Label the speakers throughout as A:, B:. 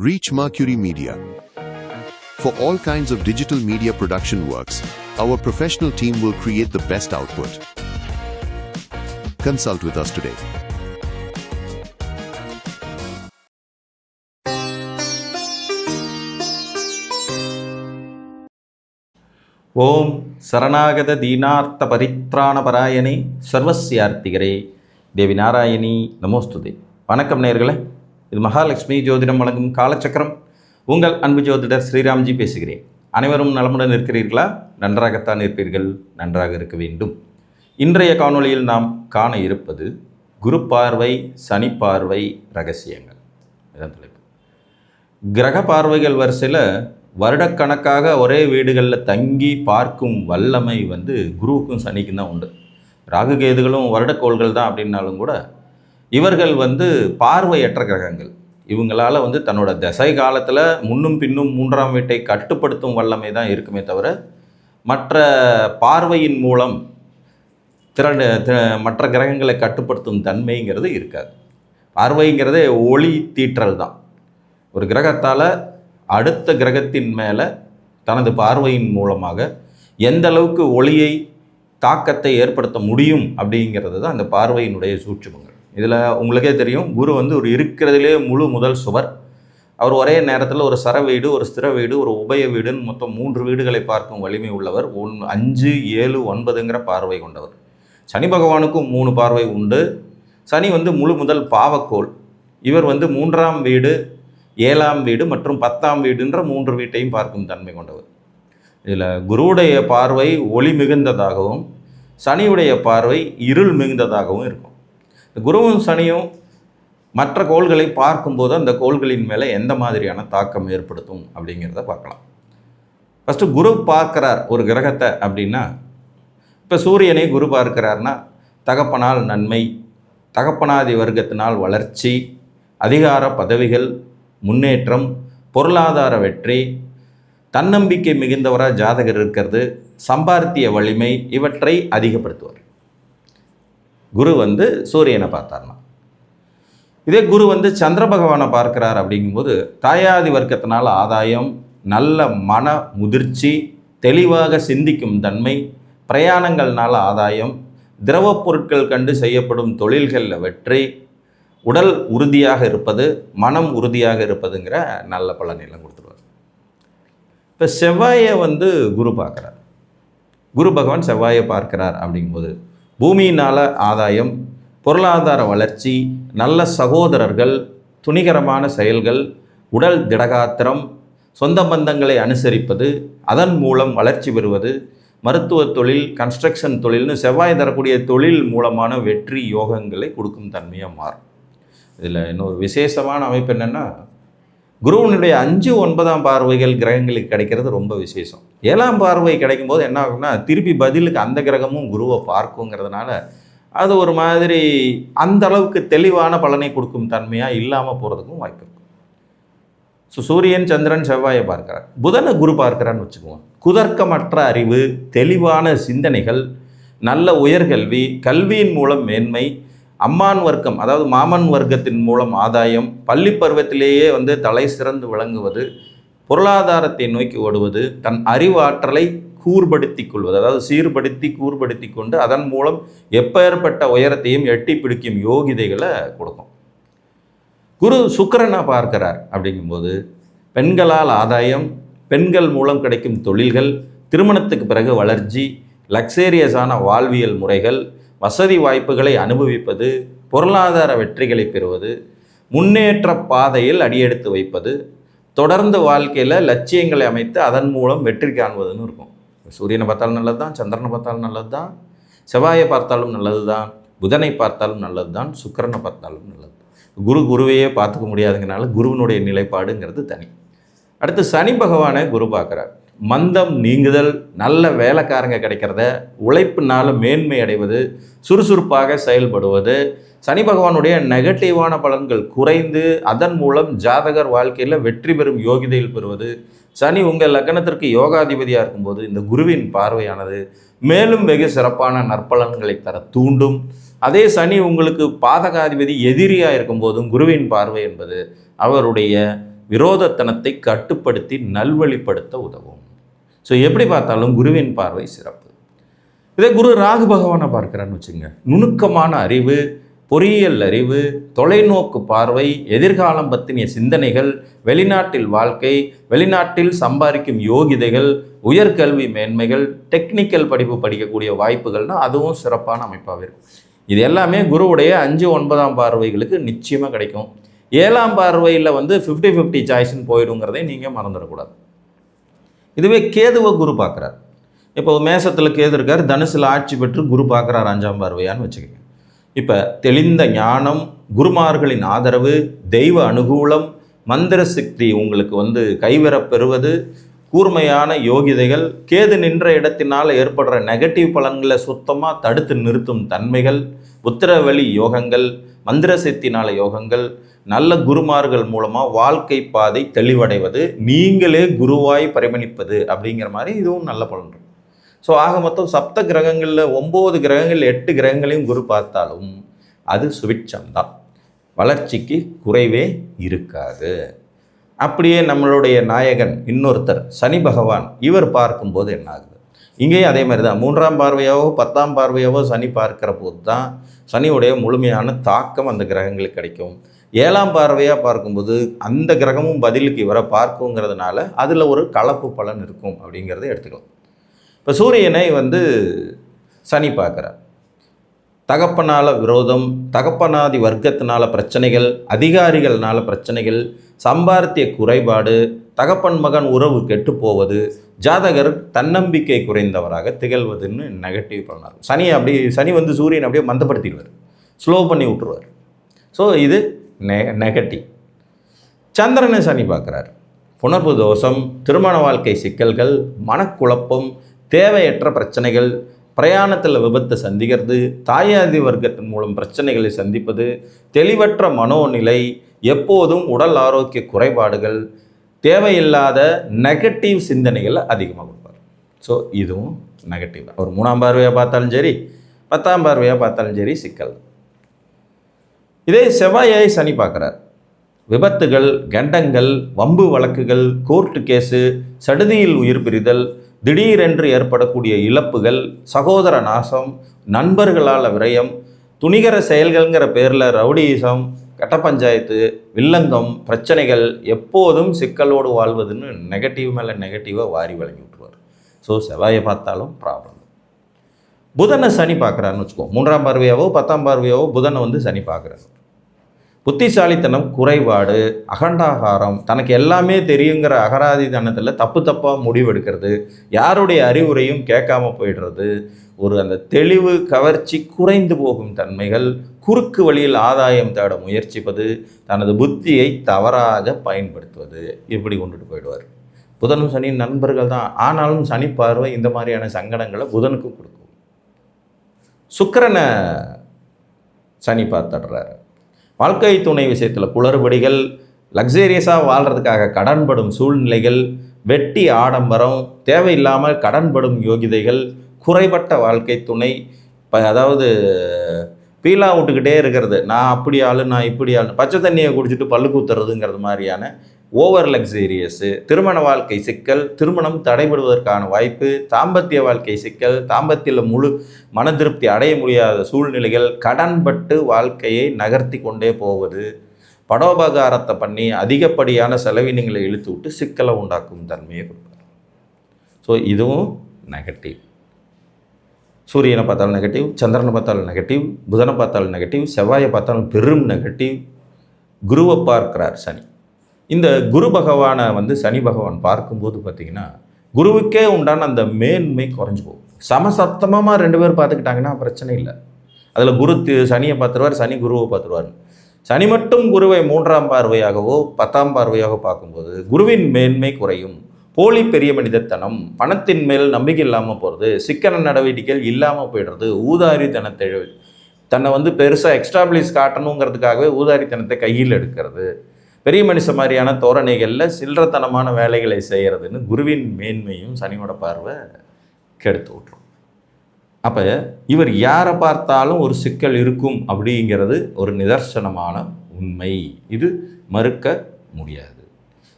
A: Reach Mercury Media. For all kinds of digital media production works, our professional team will create the best output. Consult with us today.
B: ஓம் சரணாகத தீனார்த்த பரித்ராண பராயணி சர்வஸ்யார்த்திகரே தேவி நாராயணி நமோஸ்துதே. வணக்கம் நேயர்களே, இது மகாலட்சுமி ஜோதிடம் வழங்கும் காலச்சக்கரம். உங்கள் அன்பு ஜோதிடர் ஸ்ரீராம்ஜி பேசுகிறேன். அனைவரும் நலமுடன் இருக்கிறீர்களா? நன்றாகத்தான் இருப்பீர்கள், நன்றாக இருக்க வேண்டும். இன்றைய காணொளியில் நாம் காண இருப்பது குரு பார்வை, சனி பார்வை ரகசியங்கள். இதான் தலைப்பு. கிரக பார்வைகள் வரிசையில் வருடக்கணக்காக ஒரே வீடுகளில் தங்கி பார்க்கும் வல்லமை குருவுக்கும் சனிக்கும் தான் உண்டு. ராகு கேதுகளும் வருடக்கோள்கள் தான் அப்படின்னாலும் கூட இவர்கள் பார்வையற்ற கிரகங்கள். இவங்களால் தன்னோட தசை காலத்தில் முன்னும் பின்னும் மூன்றாம் வீட்டை கட்டுப்படுத்தும் வல்லமை தான் இருக்குமே தவிர மற்ற பார்வையின் மூலம் மற்ற கிரகங்களை கட்டுப்படுத்தும் தன்மைங்கிறது இருக்காது. பார்வைங்கிறதே ஒளி தீற்றல் தான். ஒரு கிரகத்தால் அடுத்த கிரகத்தின் மேலே தனது பார்வையின் மூலமாக எந்த அளவுக்கு ஒளியை தாக்கத்தை ஏற்படுத்த முடியும் அப்படிங்கிறது தான் அந்த பார்வையினுடைய சூட்சுமங்கள். இதில் உங்களுக்கே தெரியும், குரு ஒரு இருக்கிறதுலே முழு முதல் சுவர். அவர் ஒரே நேரத்தில் ஒரு சர வீடு, ஒரு ஸ்திர வீடு, ஒரு உபய வீடுன்னு மொத்தம் 3 வீடுகளை பார்க்கும் வலிமை உள்ளவர். 5, 7, 9ங்கிற பார்வை கொண்டவர். சனி பகவானுக்கும் 3 பார்வை உண்டு. சனி முழு முதல் பாவக்கோள். இவர் 3ஆம் வீடு, 7ஆம் வீடு மற்றும் 10ஆம் வீடுன்ற 3 வீட்டையும் பார்க்கும் தன்மை கொண்டவர். இதில் குருவுடைய பார்வை ஒளி மிகுந்ததாகவும் சனியுடைய பார்வை இருள் மிகுந்ததாகவும் இருக்கும். குருவும் சனியும் மற்ற கோள்களை பார்க்கும்போது அந்த கோள்களின் மேலே எந்த மாதிரியான தாக்கம் ஏற்படுத்தும் அப்படிங்கிறத பார்க்கலாம். ஃபஸ்ட்டு குரு பார்க்கிறார் ஒரு கிரகத்தை அப்படின்னா, இப்போ சூரியனை குரு பார்க்கிறார்னா தகப்பனால் நன்மை, தகப்பனாதி வர்க்கத்தினால் வளர்ச்சி, அதிகார பதவிகள், முன்னேற்றம், பொருளாதார வெற்றி, தன்னம்பிக்கை மிகுந்தவராக ஜாதகர் இருக்கிறது, சம்பாத்திய வலிமை, இவற்றை அதிகப்படுத்துவார் குரு சூரியனை பார்த்தார்னா. இதே குரு சந்திர பகவானை பார்க்கிறார் அப்படிங்கும்போது தாயாதி வர்க்கத்தினால் ஆதாயம், நல்ல மன முதிர்ச்சி, தெளிவாக சிந்திக்கும் தன்மை, பிரயாணங்கள்னால ஆதாயம், திரவப் பொருட்கள் கண்டு செய்யப்படும் தொழில்களில் வெற்றி, உடல் உறுதியாக இருப்பது, மனம் உறுதியாக இருப்பதுங்கிற நல்ல பலனெல்லாம் கொடுத்துருவார். இப்போ செவ்வாயை குரு பார்க்குறார். குரு பகவான் செவ்வாயை பார்க்கிறார் அப்படிங்கும்போது பூமியினால் ஆதாயம், பொருளாதார வளர்ச்சி, நல்ல சகோதரர்கள், துணிகரமான செயல்கள், உடல் திடகாத்திரம், சொந்த பந்தங்களை அனுசரிப்பது, அதன் மூலம் வளர்ச்சி பெறுவது, மருத்துவ தொழில், கன்ஸ்ட்ரக்ஷன் தொழில்னு செவ்வாய் தரக்கூடிய தொழில் மூலமான வெற்றி யோகங்களை கொடுக்கும் தன்மையாக மாறும். இதில் இன்னொரு விசேஷமான அமைப்பு என்னென்னா, குருவனுடைய 5, 9ஆம் பார்வைகள் கிரகங்களுக்கு கிடைக்கிறது ரொம்ப விசேஷம். 7ஆம் பார்வை கிடைக்கும்போது என்ன ஆகும்னா, திருப்பி பதிலுக்கு அந்த கிரகமும் குருவை பார்க்குங்கிறதுனால அது ஒரு மாதிரி அந்த அளவுக்கு தெளிவான பலனை கொடுக்கும் தன்மையாக இல்லாமல் போகிறதுக்கும் வாய்ப்பு இருக்கும். ஸோ சூரியன், சந்திரன், செவ்வாயை பார்க்கிறார். புதனை குரு பார்க்கிறான்னு வச்சுக்குவோம். குதர்க்கமற்ற அறிவு, தெளிவான சிந்தனைகள், நல்ல உயர்கல்வி, கல்வியின் மூலம் மேன்மை, அம்மான் வர்க்கம் அதாவது மாமன் வர்க்கத்தின் மூலம் ஆதாயம், பள்ளி பருவத்திலேயே தலை சிறந்து விளங்குவது, பொருளாதாரத்தை நோக்கி ஓடுவது, தன் அறிவாற்றலை கூர்படுத்தி கொள்வது, அதாவது சீர்படுத்தி கூர்படுத்தி கொண்டு அதன் மூலம் எப்பேற்பட்ட உயரத்தையும் எட்டி பிடிக்கும் யோகிதைகளை கொடுக்கும். குரு சுக்கிரனை பார்க்கிறார் அப்படிங்கும்போது பெண்களால் ஆதாயம், பெண்கள் மூலம் கிடைக்கும் தொழில்கள், திருமணத்துக்கு பிறகு வளர்ச்சி, லக்ஸேரியஸான வாழ்வியல் முறைகள், வசதி வாய்ப்புகளை அனுபவிப்பது, பொருளாதார வெற்றிகளை பெறுவது, முன்னேற்ற பாதையில் அடியெடுத்து வைப்பது, தொடர்ந்து வாழ்க்கையில் லட்சியங்களை அமைத்து அதன் மூலம் வெற்றி காண்பதுன்னு இருக்கும். சூரியனை பார்த்தாலும் நல்லது தான், சந்திரனை பார்த்தாலும் நல்லது தான், செவ்வாயை பார்த்தாலும் நல்லது தான், புதனை பார்த்தாலும் நல்லது தான், சுக்கிரனை பார்த்தாலும் நல்லது. குருவையே பார்த்துக்க முடியாதுங்கனால குருவினுடைய நிலைப்பாடுங்கிறது தனி. அடுத்து சனி பகவானை குரு பார்க்குறார். மந்தம் நீங்குதல், நல்ல வேலைக்காரங்க கிடைக்கிறத, உழைப்புனால மேன்மை அடைவது, சுறுசுறுப்பாக செயல்படுவது, சனி பகவானுடைய நெகட்டிவான பலன்கள் குறைந்து அதன் மூலம் ஜாதகர் வாழ்க்கையில் வெற்றி பெறும் யோகிதையில் பெறுவது. சனி உங்கள் லக்னத்திற்கு யோகாதிபதியாக இருக்கும்போது இந்த குருவின் பார்வையானது மேலும் வெகு சிறப்பான நற்பலன்களை தர தூண்டும். அதே சனி உங்களுக்கு பாதகாதிபதி எதிரியாக இருக்கும்போதும் குருவின் பார்வை என்பது அவருடைய விரோதத்தனத்தை கட்டுப்படுத்தி நல்வழிப்படுத்த உதவும். ஸோ எப்படி பார்த்தாலும் குருவின் பார்வை சிறப்பு. இதே குரு ராகு பகவானை பார்க்குறான்னு வச்சுங்க, நுணுக்கமான அறிவு, பொறியியல் அறிவு, தொலைநோக்கு பார்வை, எதிர்காலம் பற்றிய சிந்தனைகள், வெளிநாட்டில் வாழ்க்கை, வெளிநாட்டில் சம்பாதிக்கும் யோகிதைகள், உயர்கல்வி மேன்மைகள், டெக்னிக்கல் படிப்பு படிக்கக்கூடிய வாய்ப்புகள்னால் அதுவும் சிறப்பான அமைப்பாகவே இருக்கும். இது எல்லாமே குருவுடைய 5, 9ஆம் பார்வைகளுக்கு நிச்சயமாக கிடைக்கும். 7ஆம் பார்வையில் 50-50 சாய்ஸ்ன்னு போயிடுங்கிறதை நீங்கள் மறந்துடக்கூடாது. இதுவே கேதுவை குரு பார்க்குறார். இப்போ மேசத்தில் கேது இருக்கார், தனுசில் ஆட்சி பெற்று குரு பார்க்குறார் 5ஆம் பார்வையான்னு வச்சுக்கோங்க. இப்போ தெளிந்த ஞானம், குருமார்களின் ஆதரவு, தெய்வ அனுகூலம், மந்திர சக்தி உங்களுக்கு கைவரப் பெறுவது, கூர்மையான யோகிதைகள், கேது நின்ற இடத்தினால் ஏற்படுற நெகட்டிவ் பலன்களை சுத்தமாக தடுத்து நிறுத்தும் தன்மைகள், உத்திரவெளி யோகங்கள், மந்திர சக்தினால யோகங்கள், நல்ல குருமார்கள் மூலமாக வாழ்க்கை பாதை தெளிவடைவது, நீங்களே குருவாய் பரிமளிப்பது அப்படிங்கிற மாதிரி இதுவும் நல்ல பலன் இருக்கும். ஸோ ஆக மொத்தம் சப்த கிரகங்களில் 9 கிரகங்கள் 8 கிரகங்களையும் குரு பார்த்தாலும் அது சுபிட்சம்தான், வளர்ச்சிக்கு குறைவே இருக்காது. அப்படியே நம்மளுடைய நாயகன் இன்னொருத்தர் சனி பகவான், இவர் பார்க்கும்போது என்ன ஆகுது? இங்கேயும் அதே மாதிரி தான் 3ஆம் பார்வையாவோ 10ஆம் பார்வையாவோ சனி பார்க்கிற போது தான் சனியுடைய முழுமையான தாக்கம் அந்த கிரகங்களுக்கு கிடைக்கும். 7ஆம் பார்வையாக பார்க்கும்போது அந்த கிரகமும் பதிலுக்கு இவரை பார்க்குங்கிறதுனால அதில் ஒரு கலப்பு பலன் இருக்கும் அப்படிங்கிறத எடுத்துக்கலாம். இப்போ சூரியனை சனி பார்க்குறார். தகப்பனால் விரோதம், தகப்பனாதி வர்க்கத்தினால பிரச்சனைகள், அதிகாரிகள்னால பிரச்சனைகள், சம்பாத்திய குறைபாடு, தகப்பன் மகன் உறவு கெட்டு போவது, ஜாதகர் தன்னம்பிக்கை குறைந்தவராக திகழ்வதுன்னு நெகட்டிவ் பண்ணார். சனி சூரியன் அப்படியே மந்தப்படுத்திடுவார், ஸ்லோ பண்ணி விட்டுருவார். ஸோ இது நெகட்டிவ். சந்திரனை சனி பார்க்குறார். புணர்வு தோஷம், திருமண வாழ்க்கை சிக்கல்கள், மனக்குழப்பம், தேவையற்ற பிரச்சனைகள், பிரயாணத்தில் விபத்தை சந்திக்கிறது, தாயாதி வர்க்கத்தின் மூலம் பிரச்சனைகளை சந்திப்பது, தெளிவற்ற மனோநிலை, எப்போதும் உடல் ஆரோக்கிய குறைபாடுகள், தேவையில்லாத நெகட்டிவ் சிந்தனைகளை அதிகமாக கொடுப்பார். ஸோ இதுவும் நெகட்டிவ் தான். ஒரு 3ஆம் பார்வையாக பார்த்தாலும் சரி, 10ஆம் பார்வையாக பார்த்தாலும் சரி சிக்கல். இதே செவ்வாயை சனி பார்க்குறார். விபத்துகள், கண்டங்கள், வம்பு வழக்குகள், கோர்ட்டு கேஸு, சடுதியில் உயிர் பிரிதல், திடீரென்று ஏற்படக்கூடிய இழப்புகள், சகோதர நாசம், நண்பர்களால் விரயம், துணிகர செயல்கள்ங்கிற பேரில் ரவுடியிசம், கட்ட பஞ்சாயத்து, வில்லங்கம், பிரச்சனைகள், எப்போதும் சிக்கலோடு வாழ்வதுன்னு நெகட்டிவ் மேலே நெகட்டிவாக வாரி வழங்கி விட்டுருவார். ஸோ செவ்வாயை பார்த்தாலும் ப்ராப்ளம். புதனை சனி பார்க்குறாருன்னு வச்சுக்கோம். 3ஆம் பார்வையாவோ 10ஆம் பார்வையாவோ புதனை சனி பார்க்குறாரு. புத்திசாலித்தனம் குறைபாடு, அகண்டாகாரம், தனக்கு எல்லாமே தெரியுங்கிற அகராதித்தனத்தில் தப்பாக முடிவெடுக்கிறது, யாருடைய அறிவுரையும் கேட்காம போயிடுறது, அந்த தெளிவு கவர்ச்சி குறைந்து போகும் தன்மைகள், குறுக்கு வழியில் ஆதாயம் தேட முயற்சிப்பது, தனது புத்தியை தவறாக பயன்படுத்துவது, இப்படி கொண்டுட்டு போயிடுவார். புதனும் சனியின் நண்பர்கள் தான், ஆனாலும் சனி பார்வை இந்த மாதிரியான சங்கடங்களை புதனுக்கும் கொடுக்கும். சுக்கிரனை சனி பார்த்துடுறாரு. வாழ்க்கை துணை விஷயத்தில் குளறுபடிகள், லக்ஸேரியஸாக வாழ்கிறதுக்காக கடன்படும் சூழ்நிலைகள், வெட்டி ஆடம்பரம், தேவையில்லாமல் கடன்படும் யோகிதைகள், குறைபட்ட வாழ்க்கை துணை, அதாவது பீலா விட்டுக்கிட்டே இருக்கிறது, நான் அப்படி ஆளு, நான் இப்படி ஆளு, பச்சை தண்ணியை குடிச்சிட்டு பல்லு கூத்துறதுங்கிறது மாதிரியான ஓவர் லக்ஸேரியஸு, திருமண வாழ்க்கை சிக்கல், திருமணம் தடைபடுவதற்கான வாய்ப்பு, தாம்பத்திய வாழ்க்கை சிக்கல், தாம்பத்தியில் முழு மன திருப்தி அடைய முடியாத சூழ்நிலைகள், கடன்பட்டு வாழ்க்கையை நகர்த்தி கொண்டே போவது, படோபகாரத்தை பண்ணி அதிகப்படியான செலவினங்களை இழுத்து விட்டு சிக்கலை உண்டாக்கும் தன்மையை கொடுப்பார். ஸோ இதுவும் நெகட்டிவ். சூரியனை பார்த்தாலும் நெகட்டிவ், சந்திரனை பார்த்தாலும் நெகட்டிவ், புதனை பார்த்தாலும் நெகட்டிவ், செவ்வாயை பார்த்தாலும் பெரும் நெகட்டிவ். குருவை பார்க்கிறார் சனி. இந்த குரு பகவானை சனி பகவான் பார்க்கும்போது பார்த்திங்கன்னா குருவுக்கே உண்டான அந்த மேன்மை குறைஞ்சி போகும். சமசப்தமாக 2 பேர் பார்த்துக்கிட்டாங்கன்னா பிரச்சனை இல்லை. அதில் குரு சனியை பார்த்துருவார், சனி குருவை பார்த்துருவார். சனி மட்டும் குருவை 3ஆம் பார்வையாகவோ 10ஆம் பார்வையாக பார்க்கும்போது குருவின் மேன்மை குறையும். போலி பெரிய மனிதத்தனம், பணத்தின் மேல் நம்பிக்கை இல்லாமல் போகிறது, சிக்கன நடவடிக்கைகள் இல்லாமல் போய்டுறது, ஊதாரித்தனத்தை தன்னை பெருசாக எக்ஸ்டாப்ளிஷ் காட்டணுங்கிறதுக்காகவே ஊதாரித்தனத்தை கையில் எடுக்கிறது, பெரிய மனுஷ மாதிரியான தோரணைகளில் சில்லறத்தனமான வேலைகளை செய்கிறதுன்னு குருவின் மேன்மையும் சனியோட பார்வை கெடுத்து விட்டுரும். அப்போ இவர் யாரை பார்த்தாலும் ஒரு சிக்கல் இருக்கும் அப்படிங்கிறது ஒரு நிதர்சனமான உண்மை, இது மறுக்க முடியாது.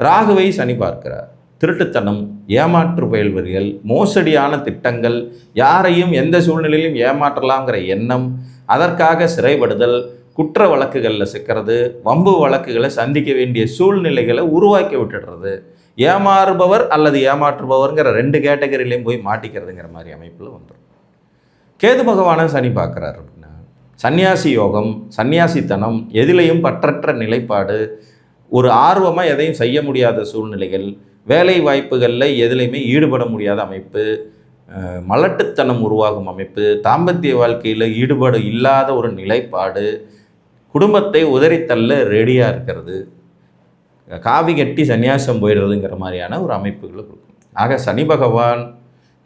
B: ராகுவை சனி பார்க்கிறார். திருட்டுத்தனம், ஏமாற்று பயில்வர்கள், மோசடியான திட்டங்கள், யாரையும் எந்த சூழ்நிலையிலும் ஏமாற்றலாங்கிற எண்ணம், அதற்காக சிறைப்படுதல், குற்ற வழக்குகளில் சிக்கிறது, வம்பு வழக்குகளை சந்திக்க வேண்டிய சூழ்நிலைகளை உருவாக்கி விட்டுடுறது, ஏமாறுபவர் அல்லது ஏமாற்றுபவர்ங்கிற 2 கேட்டகரியிலையும் போய் மாட்டிக்கிறதுங்கிற மாதிரி அமைப்பில் வந்துடும். கேது பகவானை சனி பார்க்குறாரு அப்படின்னா சன்னியாசி யோகம், சன்னியாசித்தனம், எதிலையும் பற்றற்ற நிலைப்பாடு, ஒரு ஆர்வமாக எதையும் செய்ய முடியாத சூழ்நிலைகள், வேலை வாய்ப்புகளில் எதுலையுமே ஈடுபட முடியாத அமைப்பு, மலட்டுத்தனம் உருவாகும் அமைப்பு, தாம்பத்திய வாழ்க்கையில் ஈடுபாடு இல்லாத ஒரு நிலைப்பாடு, குடும்பத்தை உதறித்தள்ள ரெடியாக இருக்கிறது, காவி கட்டி சன்னியாசம் போயிடுறதுங்கிற மாதிரியான ஒரு அமைப்புகளை கொடுக்கும். ஆக சனி பகவான்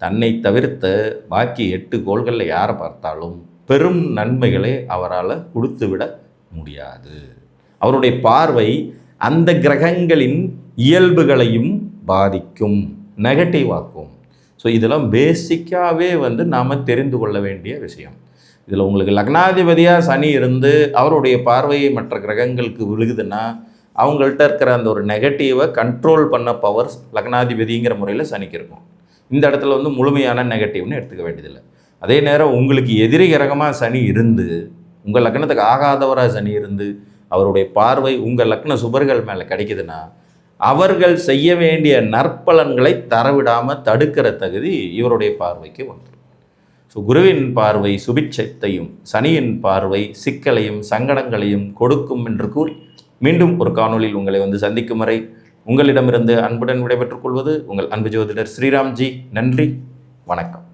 B: தன்னை தவிர்த்த பாக்கி 8 கோள்களில் யாரை பார்த்தாலும் பெரும் நன்மைகளை அவரால் கொடுத்து விட முடியாது. அவருடைய பார்வை அந்த கிரகங்களின் இயல்புகளையும் பாதிக்கும், நெகட்டிவ் ஆக்கும். ஸோ இதெல்லாம் பேசிக்காகவே நாம் தெரிந்து கொள்ள வேண்டிய விஷயம். இதில் உங்களுக்கு லக்னாதிபதியாக சனி இருந்து அவருடைய பார்வையை மற்ற கிரகங்களுக்கு விழுகுதுன்னா அவங்கள்ட்ட இருக்கிற அந்த ஒரு நெகட்டிவை கண்ட்ரோல் பண்ண பவர்ஸ் லக்னாதிபதிங்கிற முறையில் சனிக்கு இருக்கும். இந்த இடத்துல முழுமையான நெகட்டிவ்னு எடுத்துக்க வேண்டியதில்லை. அதே நேரம் உங்களுக்கு எதிரி கிரகமாக சனி இருந்து, உங்கள் லக்னத்துக்கு ஆகாதவராக சனி இருந்து அவருடைய பார்வை உங்கள் லக்ன சுபர்கள் மேலே கிடைக்குதுன்னா அவர்கள் செய்ய வேண்டிய நற்பலன்களை தரவிடாமல் தடுக்கிற தகுதி இவருடைய பார்வைக்கு வந்துடும். ஸோ குருவின் பார்வை சுபிட்சத்தையும், சனியின் பார்வை சிக்கலையும் சங்கடங்களையும் கொடுக்கும் என்று கூறி மீண்டும் ஒரு காணொளியில் உங்களை சந்திக்கும் வரை உங்களிடமிருந்து அன்புடன் விடைபெற்றுக் கொள்வது உங்கள் அன்பு ஜோதிடர் ஸ்ரீராம்ஜி. நன்றி, வணக்கம்.